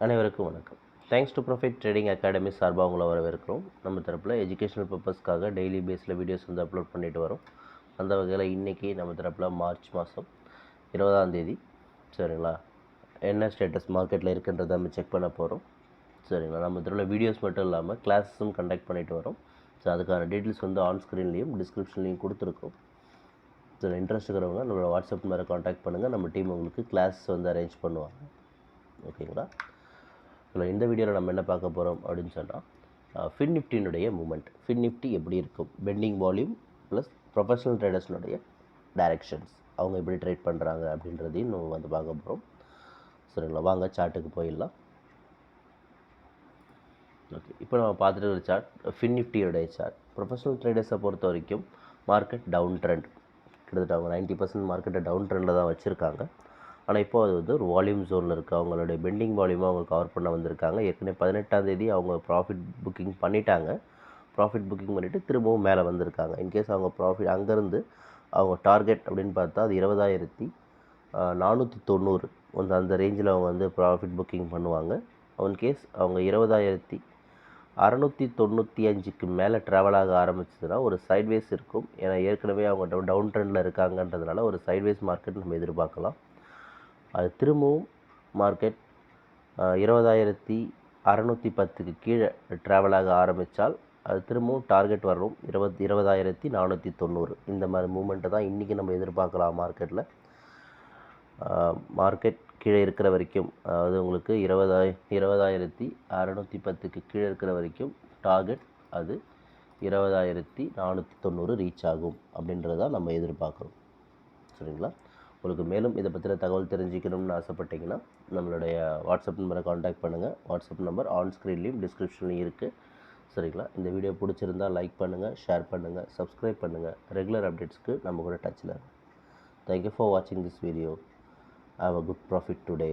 அனைவருக்கும் வணக்கம். Thanks to profit trading academy சார்பாக உங்களை வரவேற்கிறோம். நம்ம தரப்பில் எஜுகேஷனல் பர்பஸ்க்காக டெய்லி பேஸில் வீடியோஸ் வந்து அப்லோட் பண்ணிட்டு வரோம். அந்த வகையில் இன்றைக்கி நம்ம தரப்பில் மார்ச் மாதம் 20ஆம் சரிங்களா, என்ன ஸ்டேட்டஸ் மார்க்கெட்டில் இருக்குன்றதை நம்ம செக் பண்ண போகிறோம். சரிங்களா, நம்ம தரப்பில் வீடியோஸ் மட்டும் இல்லாமல் கிளாஸஸும் கண்டக்ட் பண்ணிட்டு வரோம். ஸோ அதுக்கான டீட்டெயில்ஸ் வந்து ஆன் ஸ்க்ரீன்லேயும் டிஸ்கிரிப்ஷன்லேயும் கொடுத்துருக்கோம். ஸோ இன்ட்ரெஸ்ட் இருக்கிறவங்க நம்மளோட வாட்ஸ்அப் நம்பரை காண்டாக்ட் பண்ணுங்கள். நம்ம டீம் உங்களுக்கு கிளாஸ் வந்து அரேஞ்ச் பண்ணுவாங்க. ஓகேங்களா. இல்லை, இந்த வீடியோவில் நம்ம என்ன பார்க்க போகிறோம் அப்படின்னு சொன்னால், ஃபின் நிஃப்டினுடைய மூமெண்ட், ஃபின் நிஃப்டி எப்படி இருக்கும், பெண்டிங் வால்யூம் ப்ளஸ் ப்ரொஃபஷனல் ட்ரேடர்ஸ்னுடைய டைரக்ஷன்ஸ், அவங்க எப்படி ட்ரேட் பண்ணுறாங்க அப்படின்றதையும் நம்ம வந்து பார்க்க போகிறோம். சரிங்களா, வாங்க சார்ட்டுக்கு போயிடலாம். ஓகே, இப்போ நம்ம பார்த்துட்டு ஒரு சார்ட், ஃபின் நிஃப்டியோடைய சார்ட். ப்ரொஃபஷனல் ட்ரேடர்ஸை பொறுத்த வரைக்கும் மார்க்கெட் டவுன் ட்ரெண்ட், கிட்டத்தட்ட அவங்க 90% மார்க்கெட்டை டவுன் ட்ரெண்டில் தான் வச்சுருக்காங்க. ஆனால் இப்போ அது வந்து ஒரு வால்யூம் ஜோனில் இருக்குது. அவங்களுடைய பெண்டிங் வால்யூமை அவங்க கவர் பண்ண வந்திருக்காங்க. ஏற்கனவே 18ஆம் அவங்க ப்ராஃபிட் புக்கிங் பண்ணிட்டாங்க. ப்ராஃபிட் புக்கிங் பண்ணிவிட்டு திரும்பவும் மேலே வந்திருக்காங்க. இன்கேஸ் அவங்க ப்ராஃபிட் அங்கேருந்து அவங்க டார்கெட் அப்படின்னு பார்த்தா அது 20,490 அந்த ரேஞ்சில் அவங்க வந்து ப்ராஃபிட் புக்கிங் பண்ணுவாங்க. இன்கேஸ் அவங்க 20,695க்கு மேலே ட்ராவல் ஆக ஆரம்பிச்சதுன்னா ஒரு சைட்வேஸ் இருக்கும். ஏன்னா ஏற்கனவே அவங்க டவுன் ட்ரெண்டில் இருக்காங்கன்றதுனால ஒரு சைட்வேஸ் மார்க்கெட் நம்ம எதிர்பார்க்கலாம். அது திரும்பவும் மார்க்கெட் 20,610க்கு கீழே ட்ராவலாக ஆரம்பித்தால் அது திரும்பவும் டார்கெட் வரும் 20,490. இந்த மாதிரி மூமெண்ட்டை தான் இன்றைக்கி நம்ம எதிர்பார்க்கலாம். மார்க்கெட் கீழே இருக்கிற வரைக்கும், அதாவது உங்களுக்கு 20,610க்கு கீழே இருக்கிற வரைக்கும் டார்கெட் அது 20,490 ரீச் ஆகும் அப்படின்றதான் நம்ம எதிர்பார்க்குறோம். சரிங்களா. உங்களுக்கு மேலும் இதை பற்றின தகவல் தெரிஞ்சுக்கணும்னு ஆசைப்பட்டீங்கன்னா நம்மளுடைய வாட்ஸ்அப் நம்பரை காண்டாக்ட் பண்ணுங்கள். வாட்ஸ்அப் நம்பர் ஆன் ஸ்க்ரீன்லேயும் டிஸ்கிரிப்ஷன்லையும் இருக்குது. சரிங்களா. இந்த வீடியோ பிடிச்சிருந்தால் லைக் பண்ணுங்கள், ஷேர் பண்ணுங்கள், சப்ஸ்கிரைப் பண்ணுங்கள். ரெகுலர் அப்டேட்ஸ்க்கு நம்ம கூட டச்சில். தேங்க்யூ ஃபார் வாட்சிங் this video. Have a good profit today.